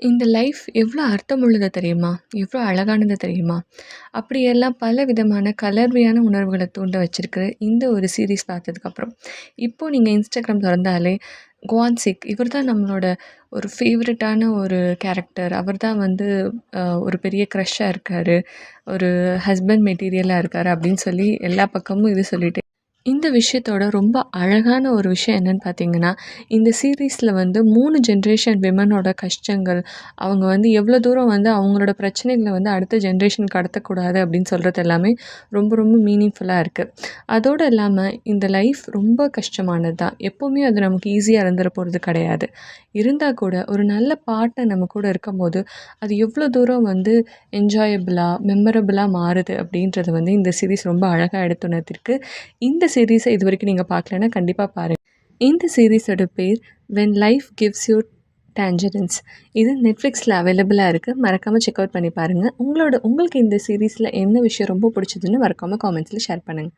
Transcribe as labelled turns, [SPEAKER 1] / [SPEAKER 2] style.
[SPEAKER 1] இந்த லைஃப் எவ்வளோ அர்த்தமுள்ளது தெரியுமா? எவ்வளோ அழகானது தெரியுமா? அப்படியெல்லாம் பல விதமான கலர்வையான உணர்வுகள தூண்ட வச்சிருக்கு இந்த ஒரு சீரிஸ் பார்த்ததுக்கப்புறம். இப்போ நீங்க Instagram தொறந்தாலே குவான்சிக் இவர் தான் நம்மளோட ஒரு ஃபேவரட்டான ஒரு கேரக்டர். அவர் தான் வந்து ஒரு பெரிய க்ரஷ்ஷா இருக்காரு. ஒரு ஹஸ்பண்ட் மெட்டீரியலா இருக்காரு அப்படின்னு சொல்லி எல்லா பக்கமும் இது சொல்லிட்டே இந்த விஷயத்தோட ரொம்ப அழகான ஒரு விஷயம் என்னன்னு பார்த்தீங்கன்னா, இந்த சீரிஸ்ல வந்து 3 ஜென்ரேஷன் விமனோட கஷ்டங்கள், அவங்க வந்து எவ்வளோ தூரம் வந்து அவங்களோட பிரச்சனைகள வந்து அடுத்த ஜென்ரேஷனுக்கு கடத்தக்கூடாது அப்படின்னு சொல்றது எல்லாமே ரொம்ப ரொம்ப மீனிங்ஃபுல்லா இருக்கு. அதோடு இல்லாம இந்த லைஃப் ரொம்ப கஷ்டமானது தான். எப்பவுமே அது நமக்கு ஈஸியா இருந்துற போறது கிடையாது. இருந்தா கூட ஒரு நல்ல பார்ட்னர் நம்ம கூட இருக்கும்போது, அது எவ்வளோ தூரம் வந்து என்ஜாயபிளா, மெமரபிளா மாறுது அப்படின்றது வந்து இந்த சீரிஸ் ரொம்ப அழகா எடுத்துணர்த்திருக்கு. இந்த சீரிஸ இதுவரைக்கும் நீங்க பார்க்கலன்னா கண்டிப்பா பாருங்க. இந்த சீரிஸோட பேர் "when life gives you tangerines". இது Netflixல அவைலபிளா இருக்கு. மறக்காம செக் அவுட் பண்ணி பாருங்க. உங்களுக்கு இந்த சீரிஸ்ல என்ன விஷயம் ரொம்ப பிடிச்சதுன்னு மறக்காம காமெண்ட்ஸ்ல ஷேர் பண்ணுங்க.